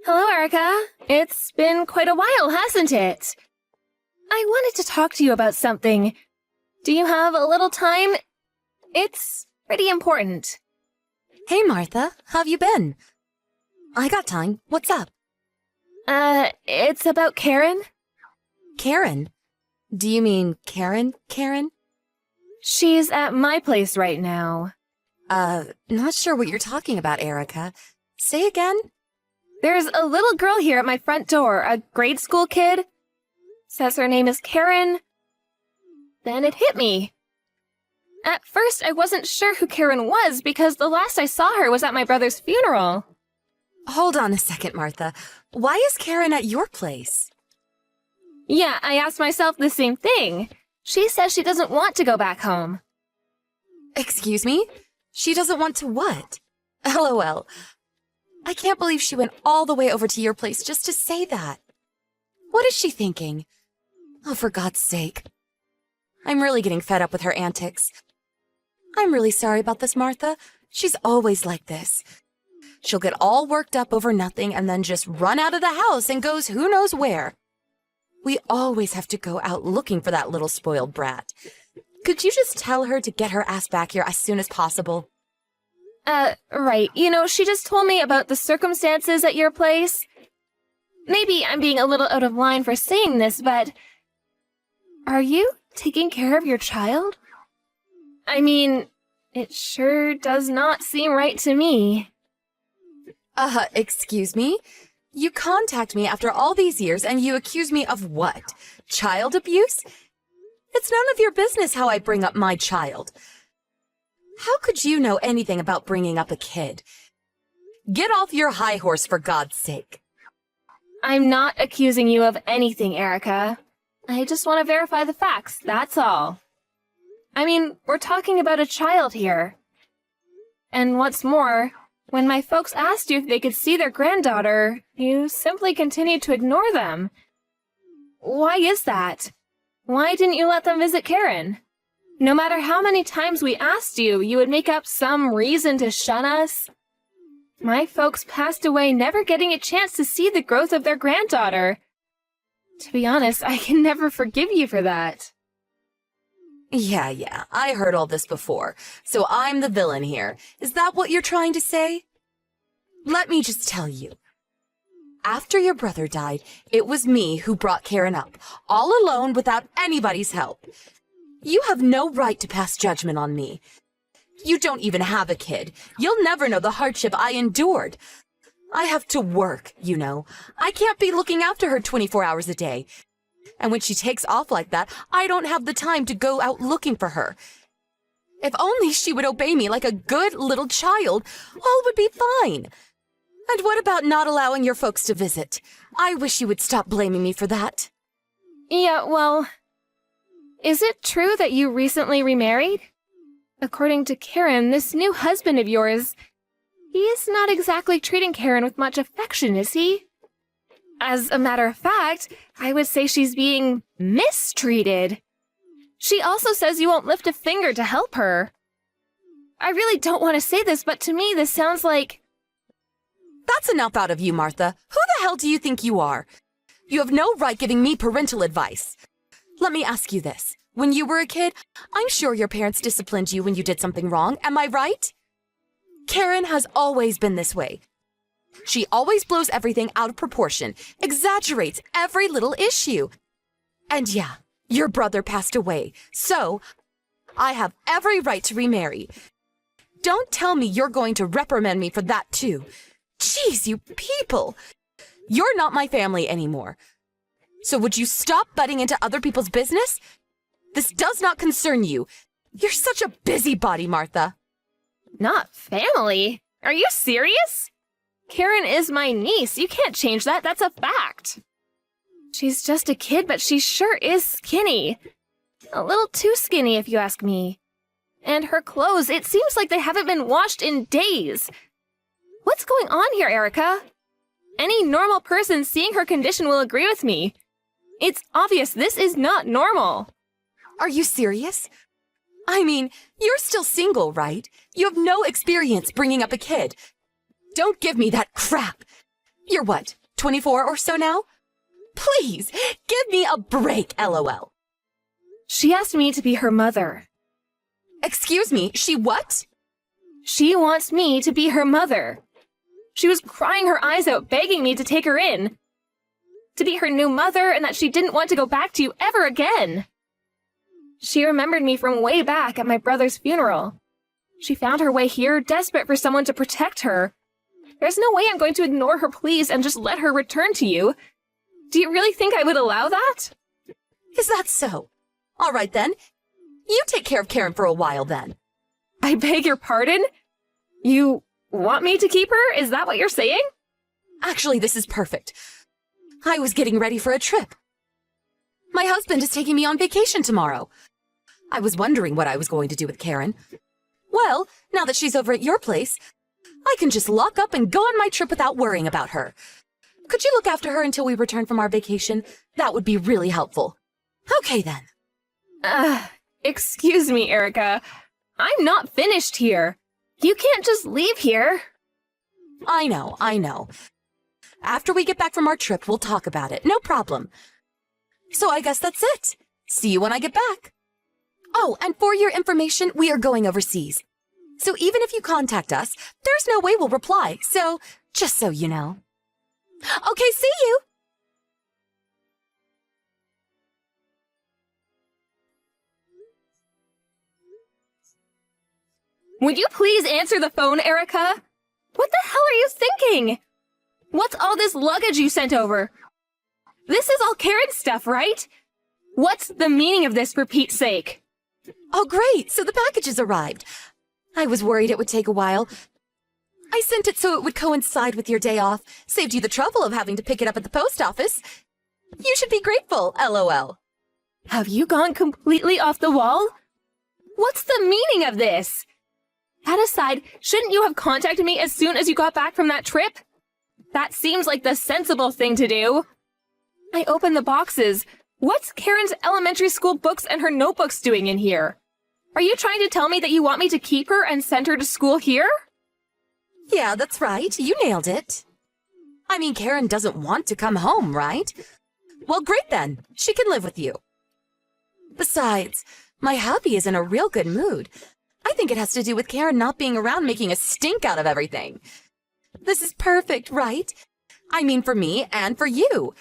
Hello, Erica. It's been quite a while, hasn't it? I wanted to talk to you about something. Do you have a little time? It's pretty important. Hey, Martha. How've you been? I got time. What's up? It's about Karen. Karen? Do you mean Karen? She's at my place right now. Not sure what you're talking about, Erica. Say again? There's a little girl here at my front door, a grade school kid. Says her name is Karen. Then it hit me. At first, I wasn't sure who Karen was because the last I saw her was at my brother's funeral. Hold on a second, Martha. Why is Karen at your place? Yeah, I asked myself the same thing. She says she doesn't want to go back home. Excuse me? She doesn't want to what? LOL. I can't believe she went all the way over to your place just to say that. What is she thinking? Oh, for God's sake. I'm really getting fed up with her antics. I'm really sorry about this, Martha. She's always like this. She'll get all worked up over nothing and then just run out of the house and goes who knows where. We always have to go out looking for that little spoiled brat. Could you just tell her to get her ass back here as soon as possible? Right. She just told me about the circumstances at your place. Maybe I'm being a little out of line for saying this, but... Are you taking care of your child? I mean, it sure does not seem right to me. Excuse me? You contact me after all these years and you accuse me of what? Child abuse? It's none of your business how I bring up my child. How could you know anything about bringing up a kid? Get off your high horse, for God's sake. I'm not accusing you of anything, Erica. I just want to verify the facts, that's all. I mean, we're talking about a child here. And what's more, when my folks asked you if they could see their granddaughter, you simply continued to ignore them. Why is that? Why didn't you let them visit Karen? No matter how many times we asked you, you would make up some reason to shun us. My folks passed away never getting a chance to see the growth of their granddaughter. To be honest, I can never forgive you for that. Yeah, I heard all this before, so I'm the villain here. Is that what you're trying to say? Let me just tell you. After your brother died, it was me who brought Karen up, all alone without anybody's help. You have no right to pass judgment on me. You don't even have a kid. You'll never know the hardship I endured. I have to work, you know. I can't be looking after her 24 hours a day. And when she takes off like that, I don't have the time to go out looking for her. If only she would obey me like a good little child, all would be fine. And what about not allowing your folks to visit? I wish you would stop blaming me for that. Yeah, well, is it true that you recently remarried? According to Karen, this new husband of yours, he's not exactly treating Karen with much affection, is he? As a matter of fact, I would say she's being mistreated. She also says you won't lift a finger to help her. I really don't want to say this, but to me this sounds like... That's enough out of you, Martha. Who the hell do you think you are? You have no right giving me parental advice. Let me ask you this. When you were a kid, I'm sure your parents disciplined you when you did something wrong, am I right? Karen has always been this way. She always blows everything out of proportion, exaggerates every little issue. And yeah, your brother passed away, so I have every right to remarry. Don't tell me you're going to reprimand me for that too. Jeez, you people! You're not my family anymore. So would you stop butting into other people's business? This does not concern you. You're such a busybody, Martha. Not family? Are you serious? Karen is my niece. You can't change that. That's a fact. She's just a kid, but she sure is skinny. A little too skinny, if you ask me. And her clothes, it seems like they haven't been washed in days. What's going on here, Erica? Any normal person seeing her condition will agree with me. It's obvious this is not normal. Are you serious? I mean, you're still single, right? You have no experience bringing up a kid. Don't give me that crap. You're You're what, 24 or so now? Please, give me a break, LOL. She asked me to be her mother. Excuse me, she what? She wants me to be her mother. She was crying her eyes out, begging me to take her in. To be her new mother, and that she didn't want to go back to you ever again. She remembered me from way back at my brother's funeral. She found her way here, desperate for someone to protect her. There's no way I'm going to ignore her pleas and just let her return to you. Do you really think I would allow that? Is that so? All right then. You take care of Karen for a while then. I beg your pardon? You want me to keep her? Is that what you're saying? Actually, this is perfect. I was getting ready for a trip. My husband is taking me on vacation tomorrow. I was wondering what I was going to do with Karen. Well, now that she's over at your place, I can just lock up and go on my trip without worrying about her. Could you look after her until we return from our vacation? That would be really helpful. Okay then. Excuse me, Erica. I'm not finished here. You can't just leave here. I know. After we get back from our trip, we'll talk about it. No problem. So I guess that's it. See you when I get back. Oh, and for your information, we are going overseas. So even if you contact us, there's no way we'll reply. So, just so you know. Okay, see you! Would you please answer the phone, Erica? What the hell are you thinking? What's all this luggage you sent over? This is all Karen's stuff, right? What's the meaning of this, for Pete's sake? Oh, great! So the package has arrived. I was worried it would take a while. I sent it so it would coincide with your day off. Saved you the trouble of having to pick it up at the post office. You should be grateful, LOL. Have you gone completely off the wall? What's the meaning of this? That aside, shouldn't you have contacted me as soon as you got back from that trip? That seems like the sensible thing to do. I opened the boxes. What's Karen's elementary school books and her notebooks doing in here? Are you trying to tell me that you want me to keep her and send her to school here? Yeah, that's right. You nailed it. I mean, Karen doesn't want to come home, right? Well, great then. She can live with you. Besides, my hubby is in a real good mood. I think it has to do with Karen not being around making a stink out of everything. This is perfect, right? I mean, for me and for you.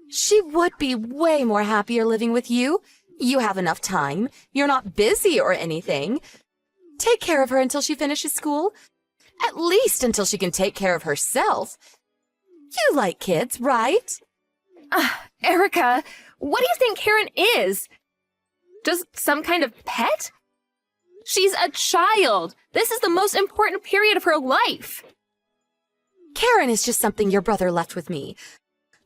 She would be way more happier living with you. You have enough time. You're not busy or anything. Take care of her until she finishes school. At least until she can take care of herself. You like kids, right? Erica, what do you think Karen is? Just some kind of pet? She's a child. This is the most important period of her life. Karen is just something your brother left with me.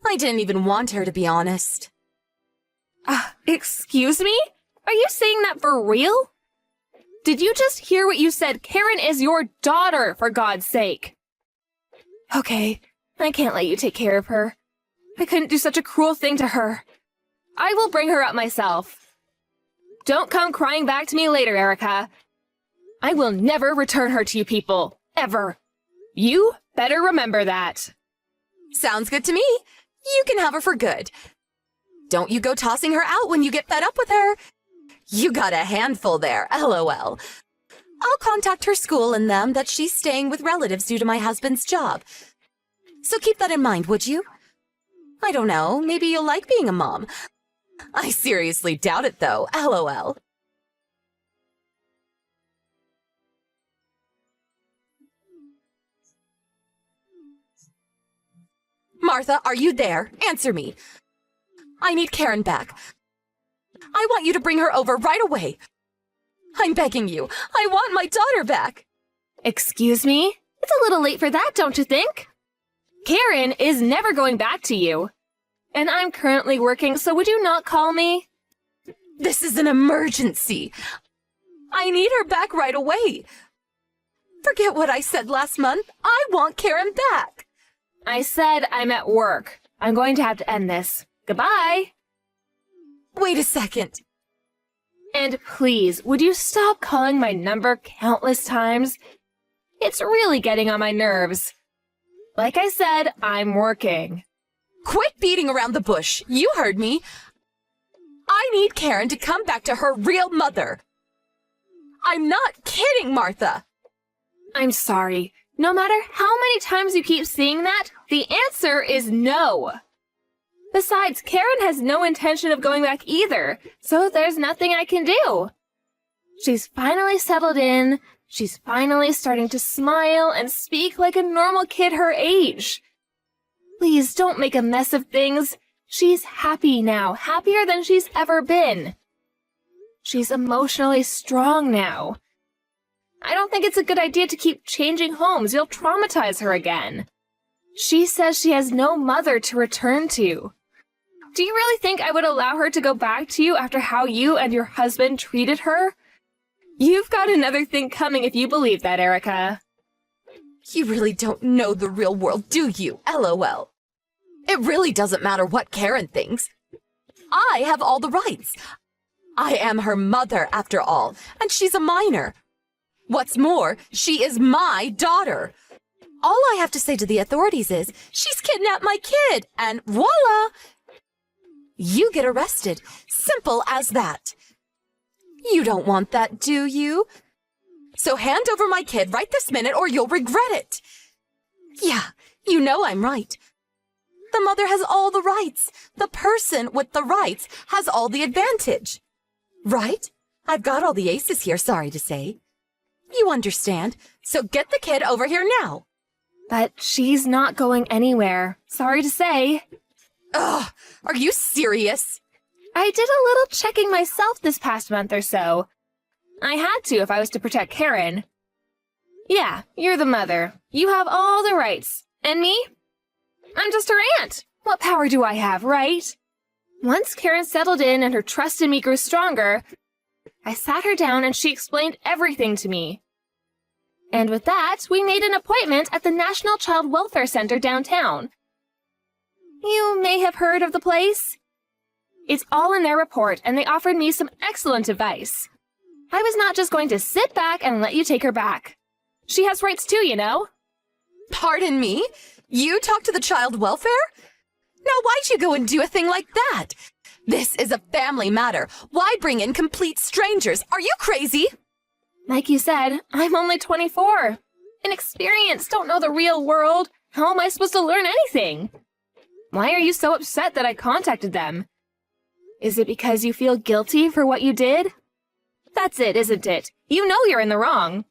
I didn't even want her, to be honest. Excuse me? Are you saying that for real? Did you just hear what you said? Karen is your daughter, for God's sake. Okay, I can't let you take care of her. I couldn't do such a cruel thing to her. I will bring her up myself. Don't come crying back to me later, Erica. I will never return her to you people. Ever. You better remember that. Sounds good to me. You can have her for good. Don't you go tossing her out when you get fed up with her. You got a handful there, LOL. I'll contact her school and them that she's staying with relatives due to my husband's job. So keep that in mind, would you? I don't know, maybe you'll like being a mom. I seriously doubt it, though, LOL. Martha, are you there? Answer me. I need Karen back. I want you to bring her over right away. I'm begging you. I want my daughter back. Excuse me? It's a little late for that, don't you think? Karen is never going back to you. And I'm currently working, so would you not call me? This is an emergency. I need her back right away. Forget what I said last month. I want Karen back. I said I'm at work. I'm going to have to end this. Goodbye. Wait a second. And please, would you stop calling my number countless times? It's really getting on my nerves. Like I said, I'm working. Quit beating around the bush. You heard me. I need Karen to come back to her real mother. I'm not kidding, Martha. I'm sorry. No matter how many times you keep saying that, the answer is no. Besides, Karen has no intention of going back either, so there's nothing I can do. She's finally settled in. She's finally starting to smile and speak like a normal kid her age. Please don't make a mess of things. She's happy now, happier than she's ever been. She's emotionally strong now. I don't think it's a good idea to keep changing homes. You'll traumatize her again. She says she has no mother to return to. Do you really think I would allow her to go back to you after how you and your husband treated her? You've got another thing coming if you believe that, Erica. You really don't know the real world, do you? LOL. It really doesn't matter what Karen thinks. I have all the rights. I am her mother, after all, and she's a minor. What's more, she is my daughter. All I have to say to the authorities is, she's kidnapped my kid, and voila! You get arrested. Simple as that. You don't want that, do you? So hand over my kid right this minute or you'll regret it. Yeah, you know I'm right. The mother has all the rights. The person with the rights has all the advantage. Right? I've got all the aces here, sorry to say. You understand, so get the kid over here now. But she's not going anywhere. Sorry to say. Ugh, are you serious? I did a little checking myself this past month or so. I had to if I was to protect Karen. Yeah, you're the mother. You have all the rights. And me? I'm just her aunt. What power do I have, right? Once Karen settled in and her trust in me grew stronger, I sat her down and she explained everything to me. And with that, we made an appointment at the National Child Welfare Center downtown. You may have heard of the place. It's all in their report, and they offered me some excellent advice. I was not just going to sit back and let you take her back. She has rights too, you know. Pardon me? You talked to the child welfare? Now why'd you go and do a thing like that? This is a family matter. Why bring in complete strangers? Are you crazy? Like you said, I'm only 24. Inexperienced, don't know the real world. How am I supposed to learn anything? Why are you so upset that I contacted them? Is it because you feel guilty for what you did? That's it, isn't it? You know you're in the wrong.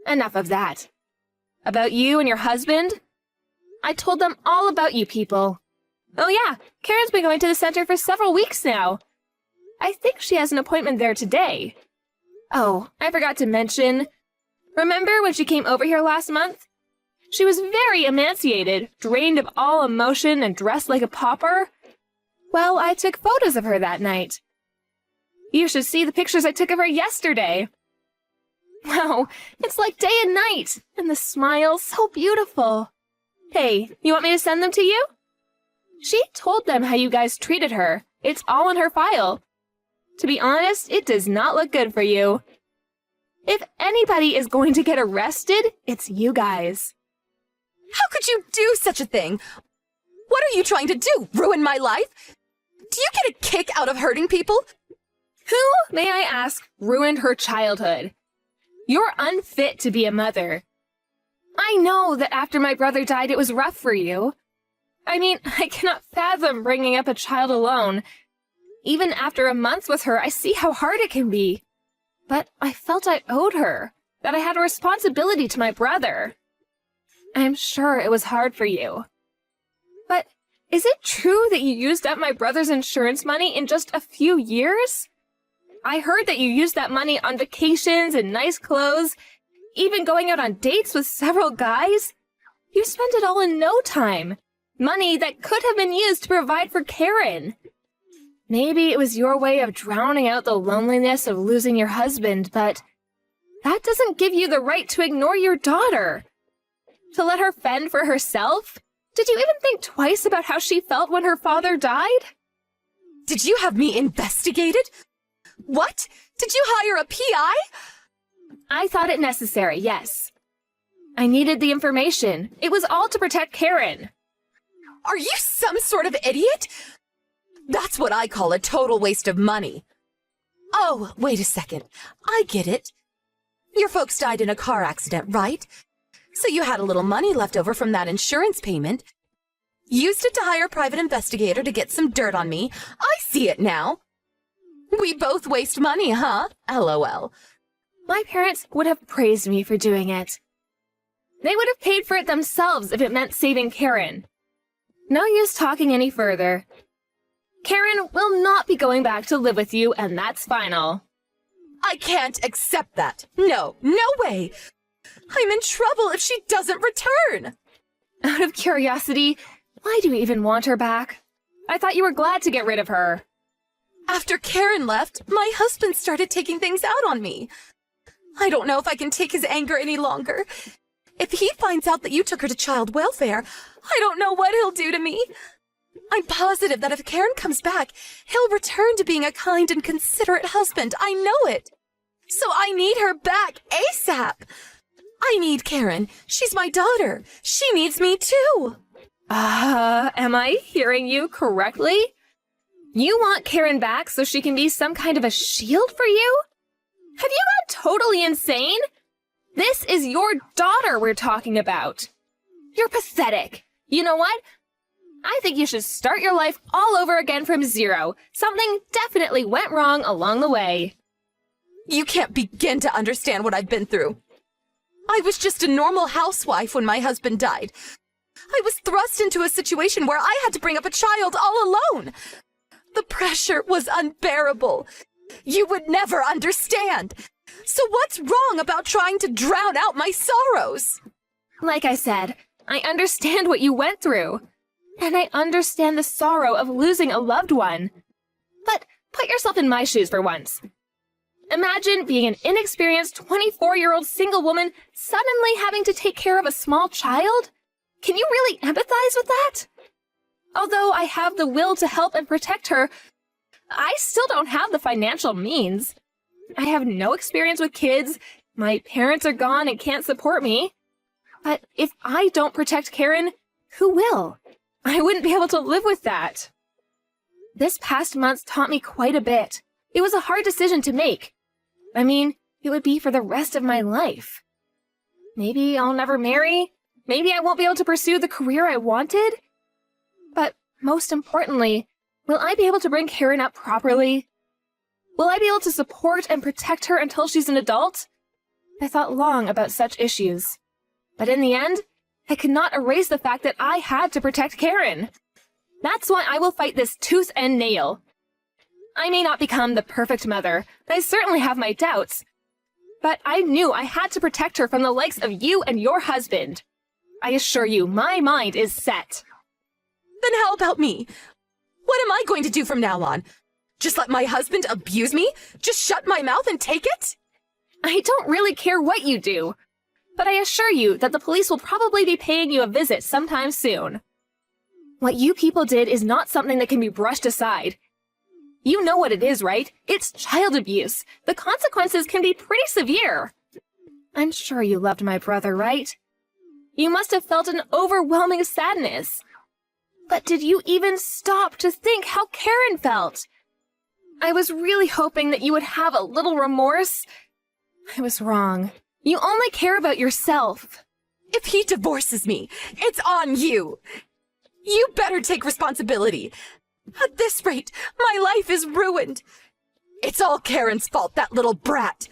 Enough of that. About you and your husband? I told them all about you people. Oh yeah, Karen's been going to the center for several weeks now. I think she has an appointment there today. Oh, I forgot to mention. Remember when she came over here last month? She was very emaciated, drained of all emotion, and dressed like a pauper. Well, I took photos of her that night. You should see the pictures I took of her yesterday. Wow, it's like day and night, and the smile so beautiful. Hey, you want me to send them to you? She told them how you guys treated her. It's all in her file. To be honest, it does not look good for you. If anybody is going to get arrested, it's you guys. How could you do such a thing? What are you trying to do? Ruin my life? Do you get a kick out of hurting people? Who, may I ask, ruined her childhood? You're unfit to be a mother. I know that after my brother died, it was rough for you. I mean, I cannot fathom bringing up a child alone. Even after a month with her, I see how hard it can be. But I felt I owed her, that I had a responsibility to my brother. I'm sure it was hard for you. But is it true that you used up my brother's insurance money in just a few years? I heard that you used that money on vacations and nice clothes, even going out on dates with several guys. You spent it all in no time. Money that could have been used to provide for Karen. Maybe it was your way of drowning out the loneliness of losing your husband, but that doesn't give you the right to ignore your daughter. To let her fend for herself? Did you even think twice about how she felt when her father died? Did you have me investigated? What? Did you hire a PI? I thought it necessary, yes. I needed the information. It was all to protect Karen. Are you some sort of idiot? That's what I call a total waste of money. Oh, wait a second. I get it. Your folks died in a car accident, right? So you had a little money left over from that insurance payment. Used it to hire a private investigator to get some dirt on me. I see it now. We both waste money, huh? LOL. My parents would have praised me for doing it. They would have paid for it themselves if it meant saving Karen. No use talking any further. Karen will not be going back to live with you, and that's final. I can't accept that. No way. I'm in trouble if she doesn't return. Out of curiosity, why do you even want her back? I thought you were glad to get rid of her. After Karen left, my husband started taking things out on me. I don't know if I can take his anger any longer. If he finds out that you took her to child welfare, I don't know what he'll do to me. I'm positive that if Karen comes back, he'll return to being a kind and considerate husband. I know it. So I need her back ASAP. I need Karen. She's my daughter. She needs me too. Am I hearing you correctly? You want Karen back so she can be some kind of a shield for you? Have you gone totally insane? This is your daughter we're talking about. You're pathetic. You know what? I think you should start your life all over again from zero. Something definitely went wrong along the way. You can't begin to understand what I've been through. I was just a normal housewife when my husband died. I was thrust into a situation where I had to bring up a child all alone. The pressure was unbearable. You would never understand. So what's wrong about trying to drown out my sorrows? Like I said, I understand what you went through. And I understand the sorrow of losing a loved one. But put yourself in my shoes for once. Imagine being an inexperienced 24-year-old single woman suddenly having to take care of a small child. Can you really empathize with that? Although I have the will to help and protect her, I still don't have the financial means. I have no experience with kids, my parents are gone and can't support me. But if I don't protect Karen, who will? I wouldn't be able to live with that. This past month taught me quite a bit. It was a hard decision to make. I mean, it would be for the rest of my life. Maybe I'll never marry. Maybe I won't be able to pursue the career I wanted. But most importantly, will I be able to bring Karen up properly? Will I be able to support and protect her until she's an adult? I thought long about such issues. But in the end, I could not erase the fact that I had to protect Karen. That's why I will fight this tooth and nail. I may not become the perfect mother, I certainly have my doubts. But I knew I had to protect her from the likes of you and your husband. I assure you, my mind is set. Then how about me? What am I going to do from now on? Just let my husband abuse me? Just shut my mouth and take it? I don't really care what you do. But I assure you that the police will probably be paying you a visit sometime soon. What you people did is not something that can be brushed aside. You know what it is, right? It's child abuse. The consequences can be pretty severe. I'm sure you loved my brother, right? You must have felt an overwhelming sadness. But did you even stop to think how Karen felt? I was really hoping that you would have a little remorse. I was wrong. You only care about yourself. If he divorces me, it's on you. You better take responsibility. At this rate, my life is ruined. It's all Karen's fault, that little brat.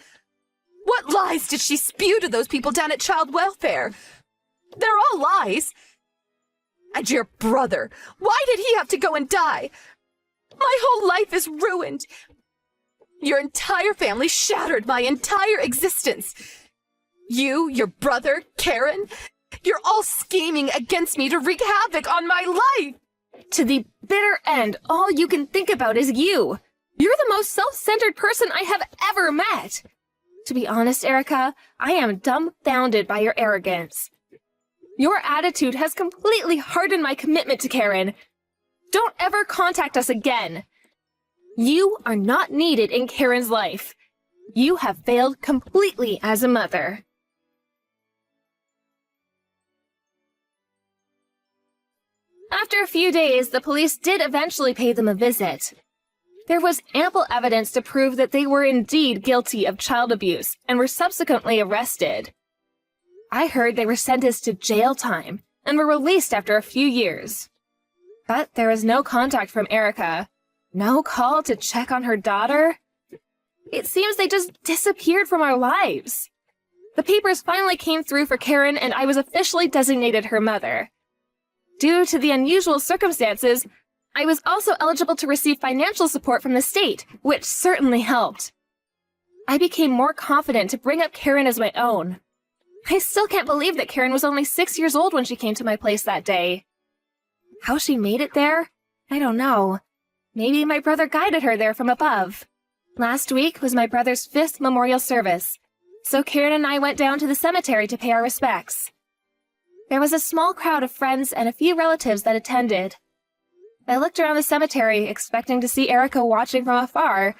What lies did she spew to those people down at child welfare? They're all lies. And your brother, why did he have to go and die? My whole life is ruined. Your entire family shattered my entire existence. You, your brother, Karen, you're all scheming against me to wreak havoc on my life. To the bitter end, all you can think about is you. You're the most self-centered person I have ever met. To be honest, Erica, I am dumbfounded by your arrogance. Your attitude has completely hardened my commitment to Karen. Don't ever contact us again. You are not needed in Karen's life. You have failed completely as a mother. After a few days, the police did eventually pay them a visit. There was ample evidence to prove that they were indeed guilty of child abuse and were subsequently arrested. I heard they were sentenced to jail time and were released after a few years. But there was no contact from Erica. No call to check on her daughter. It seems they just disappeared from our lives. The papers finally came through for Karen and I was officially designated her mother. Due to the unusual circumstances, I was also eligible to receive financial support from the state, which certainly helped. I became more confident to bring up Karen as my own. I still can't believe that Karen was only 6 years old when she came to my place that day. How she made it there? I don't know. Maybe my brother guided her there from above. Last week was my brother's 5th memorial service, so Karen and I went down to the cemetery to pay our respects. There was a small crowd of friends and a few relatives that attended. I looked around the cemetery, expecting to see Erica watching from afar,